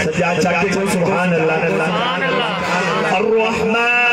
सजा चाके को सुभान अल्लाह अर्रहमान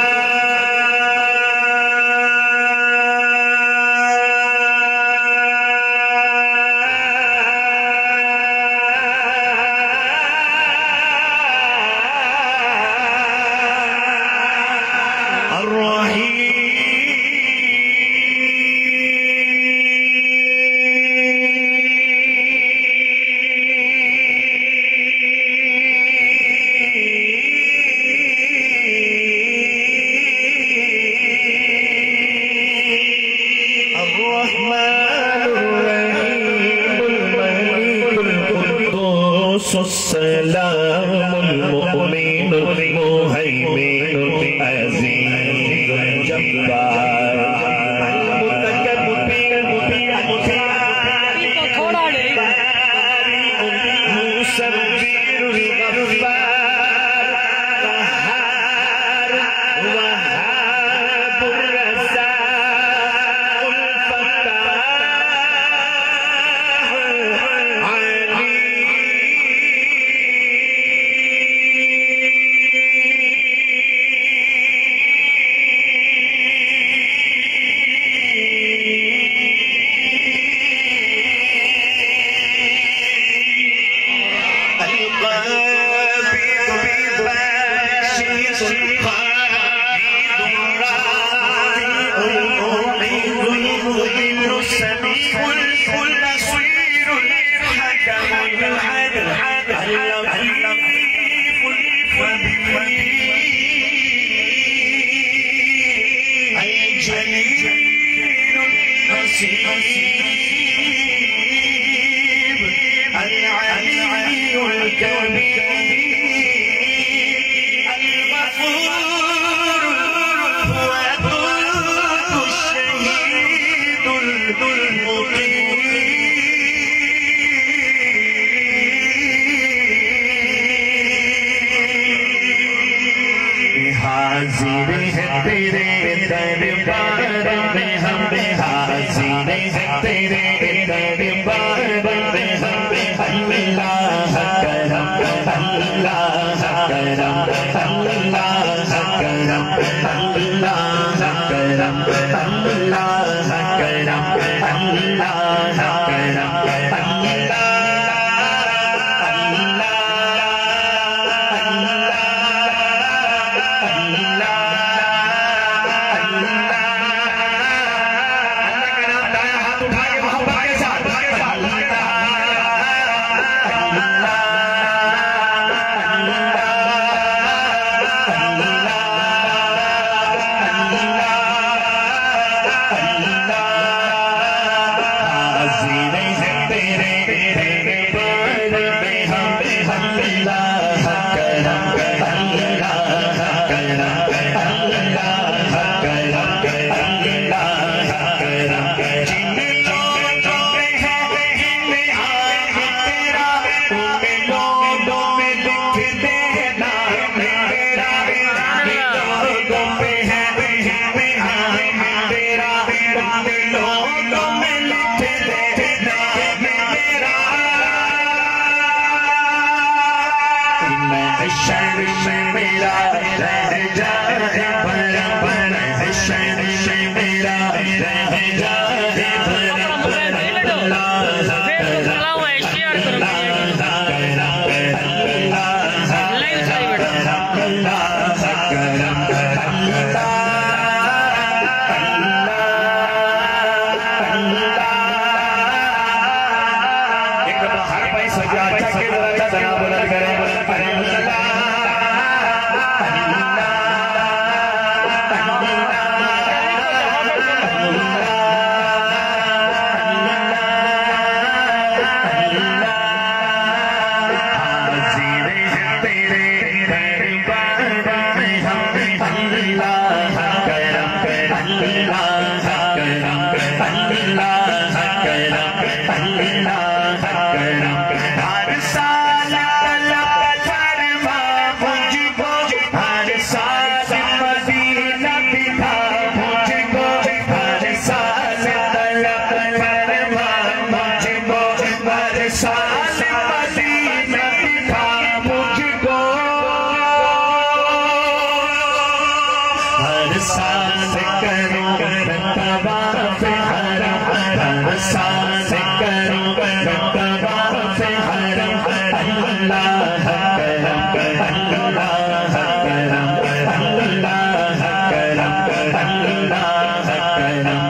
सांस करो रतबा पे हरम सांस करो रतबा पे हरम अल्लाह करम अल्लाह करम अल्लाह करम अल्लाह करम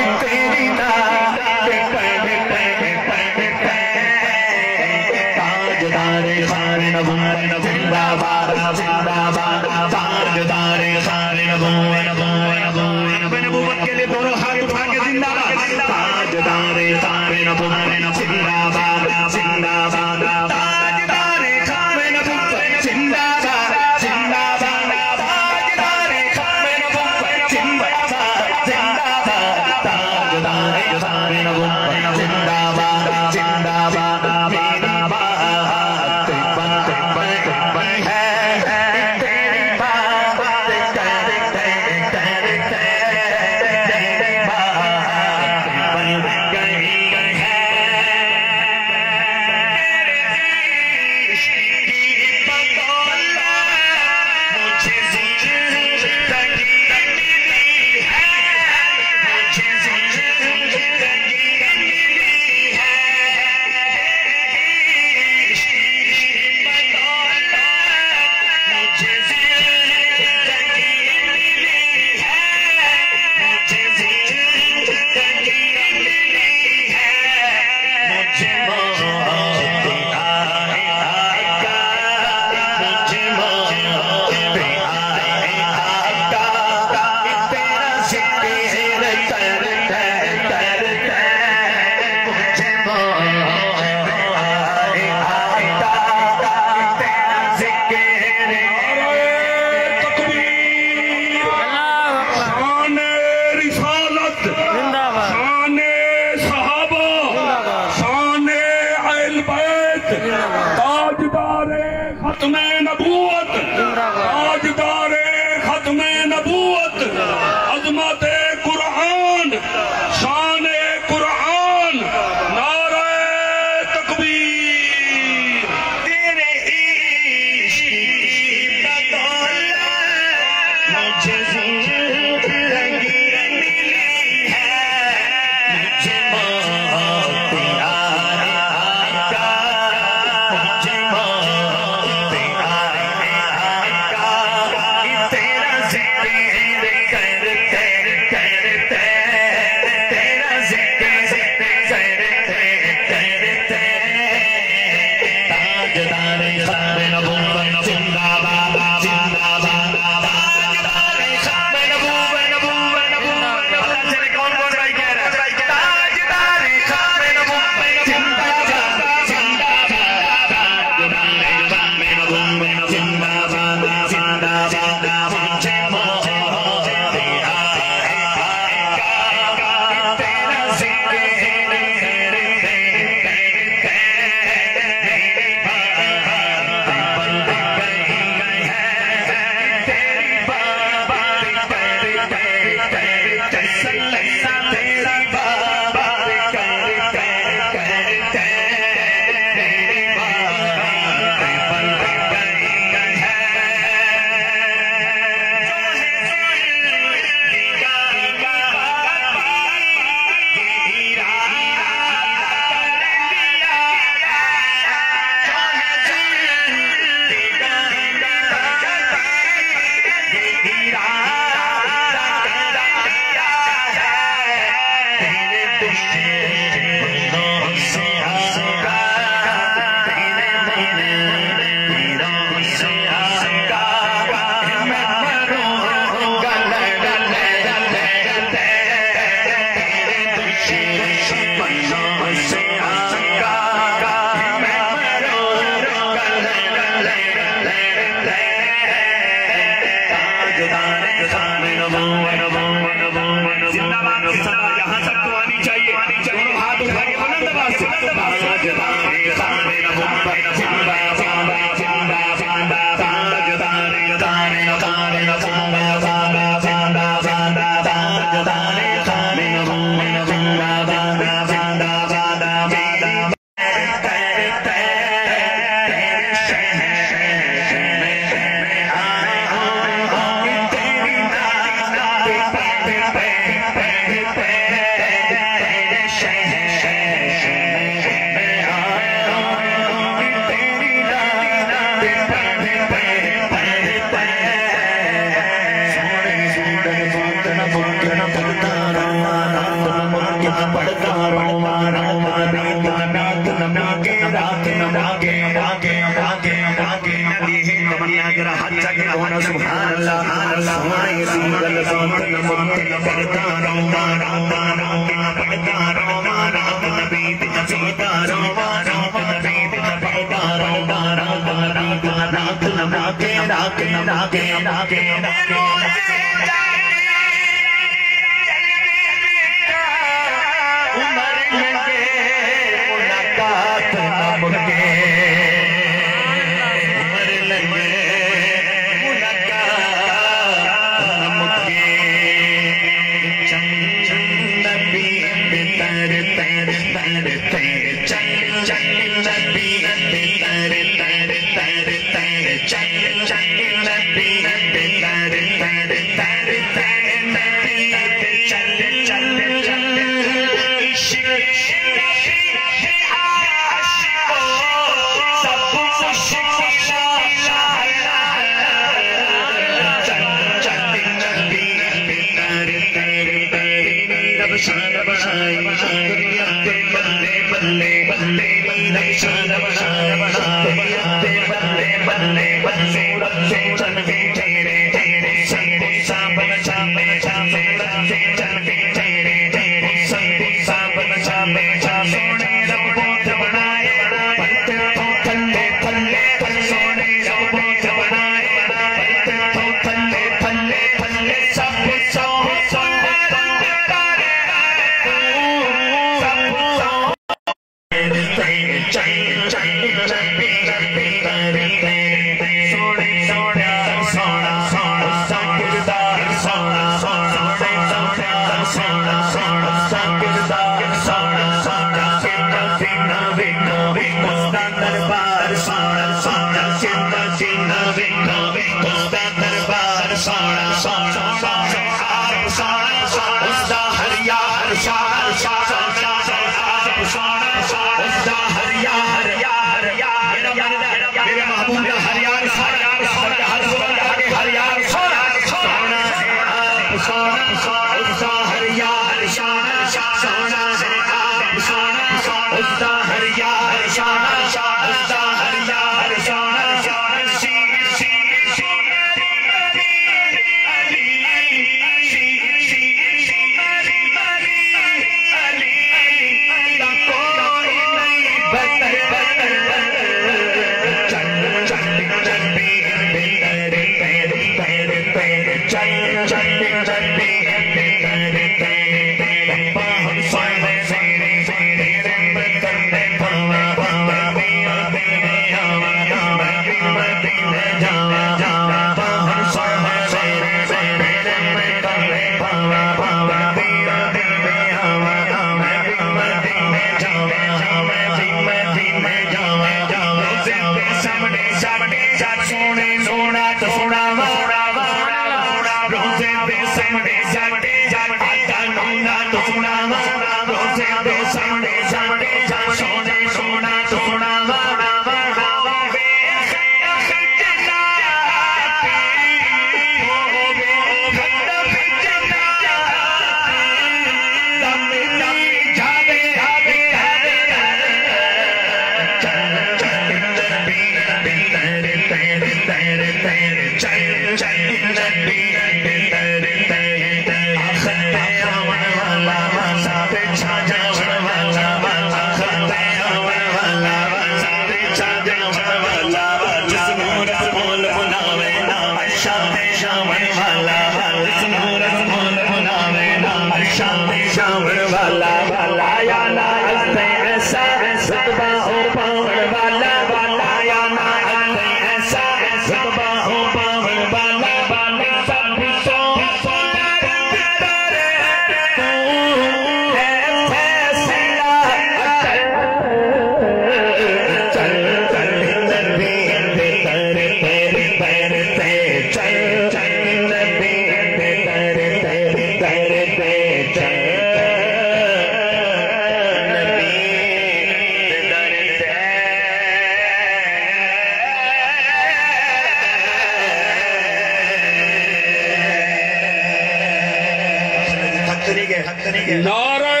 नारे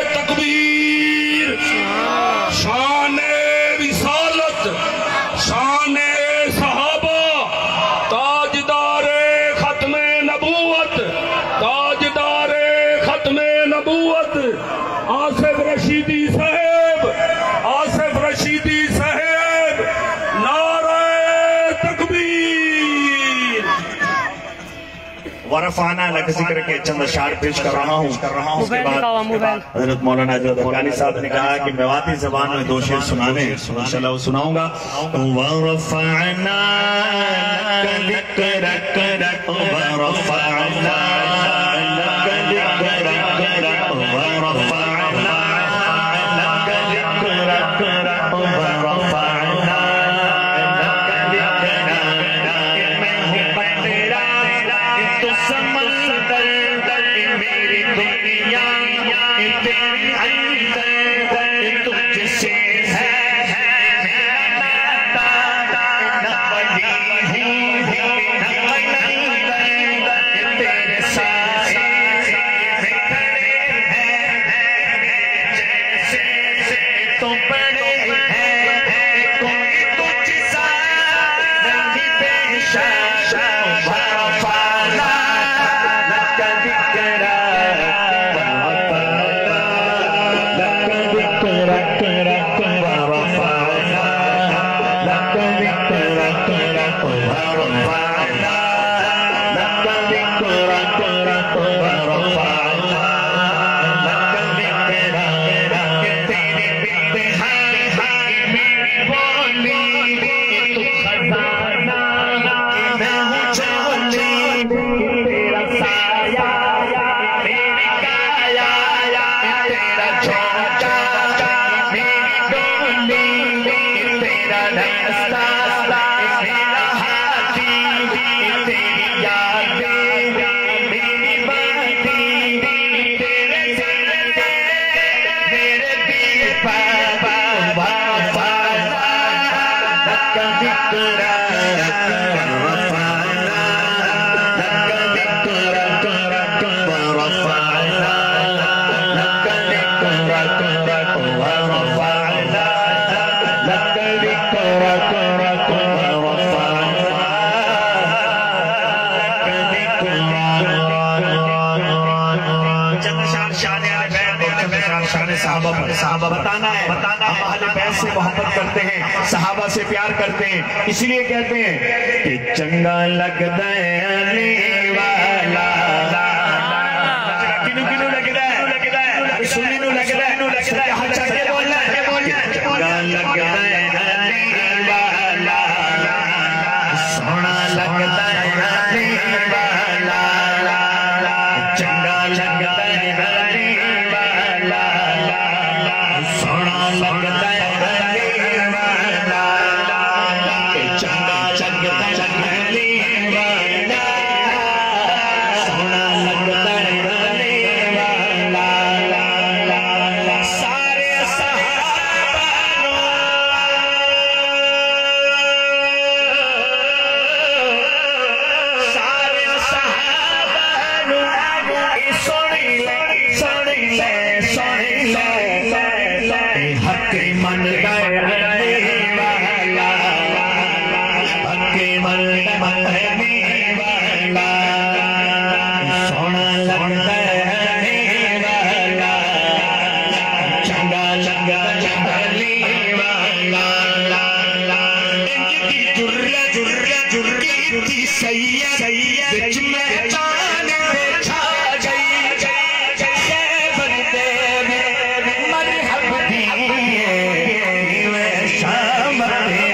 तकबीर, शाने रिसालत, शाने सहाबा, ताजदारे खत्मे नबूवत, ताजदारे खत्मे नबूवत आसिफ रशीदी साहब, आसिफ रशीदी साहब, नारे तकबीर। वरफाना लग जिक्र के चंद अशार पेश कर रहा हूँ। उसके बाद हजरत मौलाना हजरत अफगानी साहब ने कहा कि मेवाती जबान में दो शेर सुनाने, इंशाल्लाह वो सुनाऊंगा। वरफाना बताना है, हम अहले बैत से मोहब्बत करते हैं, सहाबा से प्यार करते हैं, इसलिए कहते हैं कि चंगा लगदा है अली वाला। किनु किनु लगदा है, सुन्नी नु लगदा है, हाथ चढ़ के बोलना है, चंगा लगदा है अली वाला, सोना लगदा है अली वाला, चंगा लगदा है अली वाला, सोना लगदा है अली वाला, चंगा लगदा है अली वाला, सोना लगदा है अली वाला। सारे सहाबा नु सोनी ले हके मन गए वाला, हके मन वाला, सोना लगदा है वाला, चंगा लगदा है वाला। इनकी जुर्रा जुर्रा जुर्री थी सैयद विच में चांद छा गई, शाम आ गई,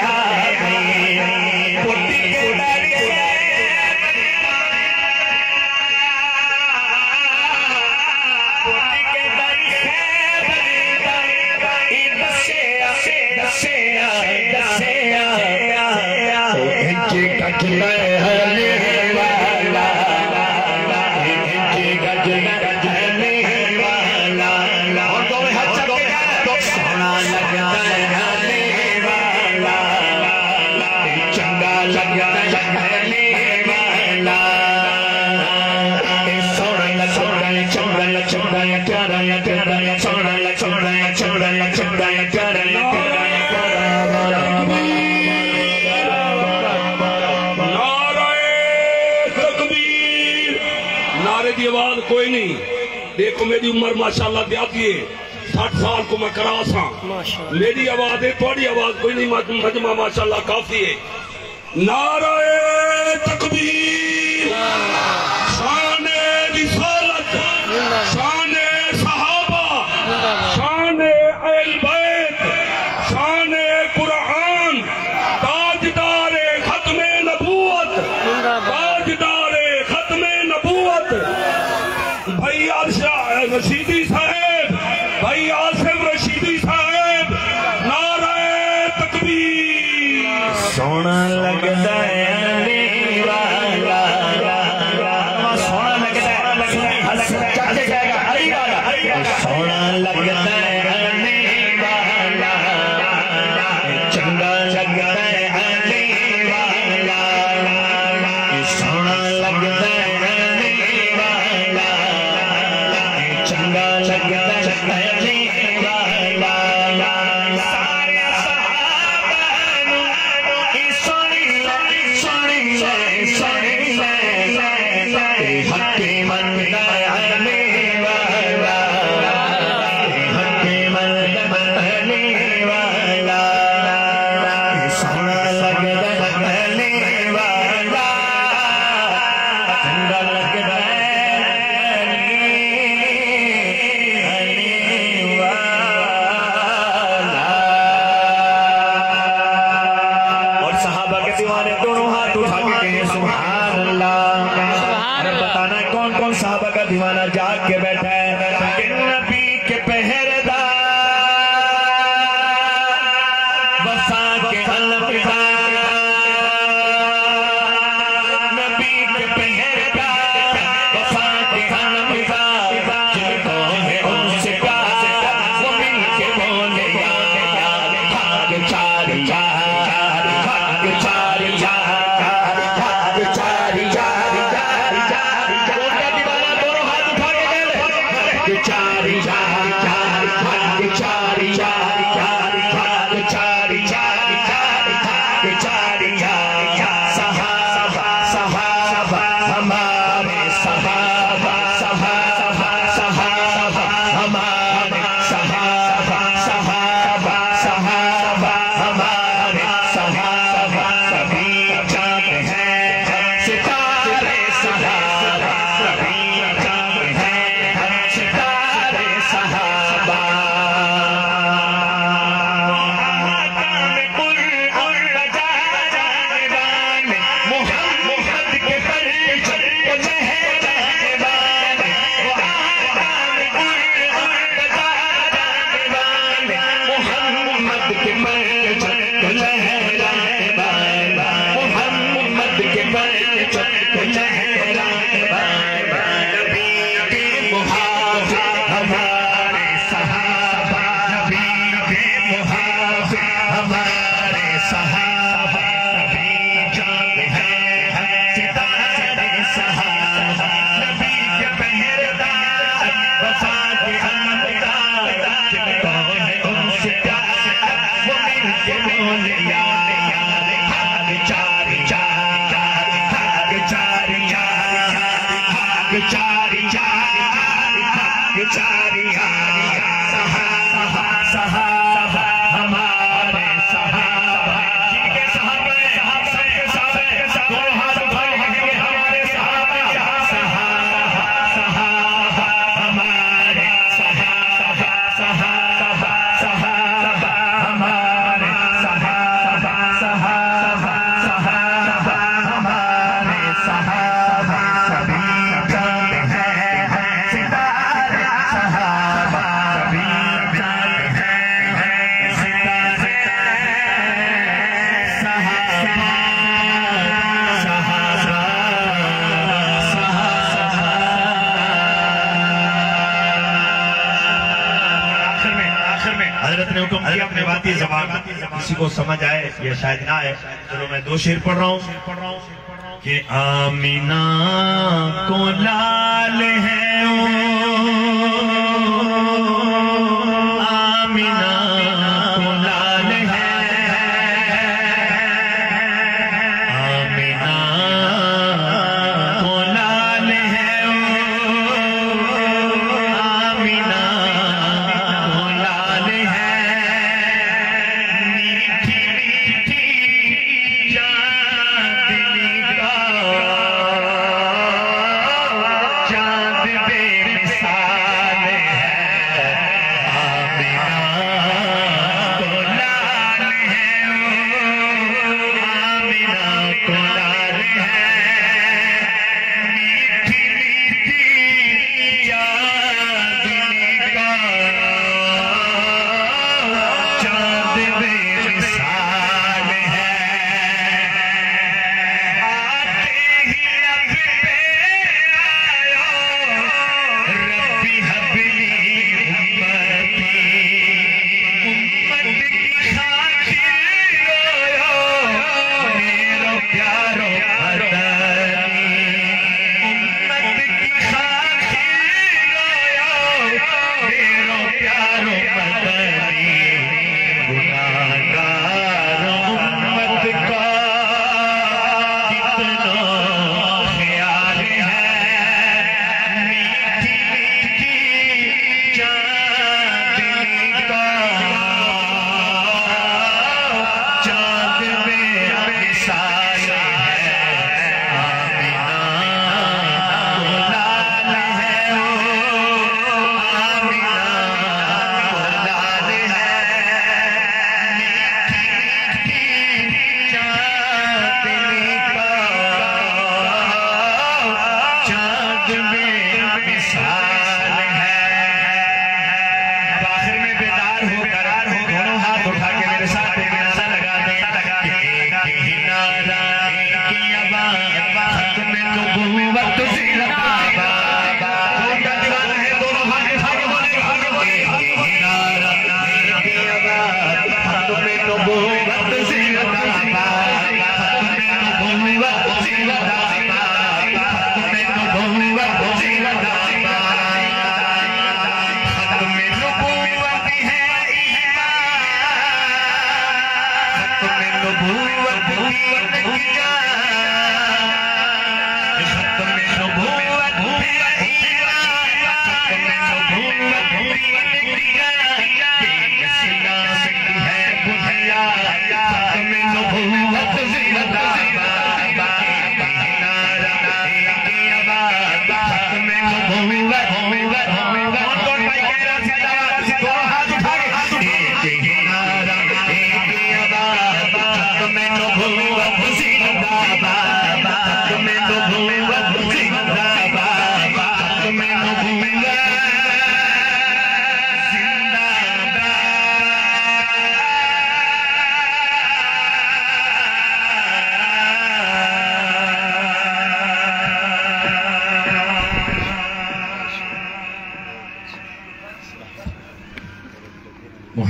मेरी आवाज कोई नहीं। देखो मेरी उम्र माशाल्लाह जाती है, 60 साल को मैं करा सा। मेरी आवाज है, थोड़ी आवाज कोई नहीं। मजमा माशाल्लाह काफी है। नारे तकबीर, शाने रिसालत, शाने सहाबा, शाने अहल बैत, शाने कुरान, ताजदारे खत्मे नबूवत, ताजदारे खत्मे नबूवत भाई आसिफ रशीदी साहब, भाई आसिफ रशीदी साहब। नारे तकबीर। सोना लगता है अली वाला, सोना लगता है अली वाला, सोना लगता है अली वाला, चंगा लगता है अली वाला, सोना लगता है अली वाला, चंगा लगता है अली वाला। दीवाना जाग के बैठा है कि नबी के पहरेदार, वफा के अलविदार, नबी के पहरेदार, वफा के अलविदार, जिनको है उनसे प्यार, वो मिल के बोले यार, भाग चार यार, भाग चार यार, भाग चार यार। चारी चारी चारी चारी चारी चारी चारी चारी चारी चारी सहाबा सहाबा हमारे सहाबा सहाबा सहाबा हमारे सहाबा सहाबा सहाबा हमारे सहाबा सभी जाते हैं सितारे सहाबा सभी जाते हैं सितारे सहाबा। मोहम्मद के परचम को लहराने वाले, मोहम्मद के परचम को लहराने वाले, मोहम्मद के परचम को लहराने वाले, नबी के मुहाफिज हमारे सहाबा, नबी के मुहाफिज हमारे सहाबा, सभी जाते हैं सितारे सहाबा, नबी के पहरेदार, वफा के अलविदार, जिनको है उनसे प्यार, वो मिल के बोले यार यार, भाग चार यार, भाग चार यार, भाग चार यार, भाग चार यार, सहाबा सहाबा हमारे सहाबा, जिनके सहाबा सबके सहाबा, दोनों हाथ उठाए हैं हमारे सहाबा, सहाबा सहाबा हमारे सहाबा, सहाबा सहाबा हमारे सहाबा, सहाबा सहाबा हमारे सहाबा, सभी जाते हैं सितारे सहाबा, सभी जाते हैं सितारे सहाबा, आखिर में हजरत ने हुक्म किया अपने बाती ज़बान किसी को समझ आए या शायद ना आए, चलो मैं दो शेर पढ़ रहा हूँ कि आमीना को लाल है आमीना को लाल है, आमीना को लाल है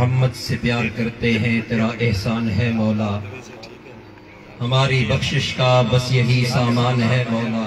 मोहम्मद से प्यार करते हैं, तेरा एहसान है मौला। हमारी बख्शिश का बस यही सामान है मौला।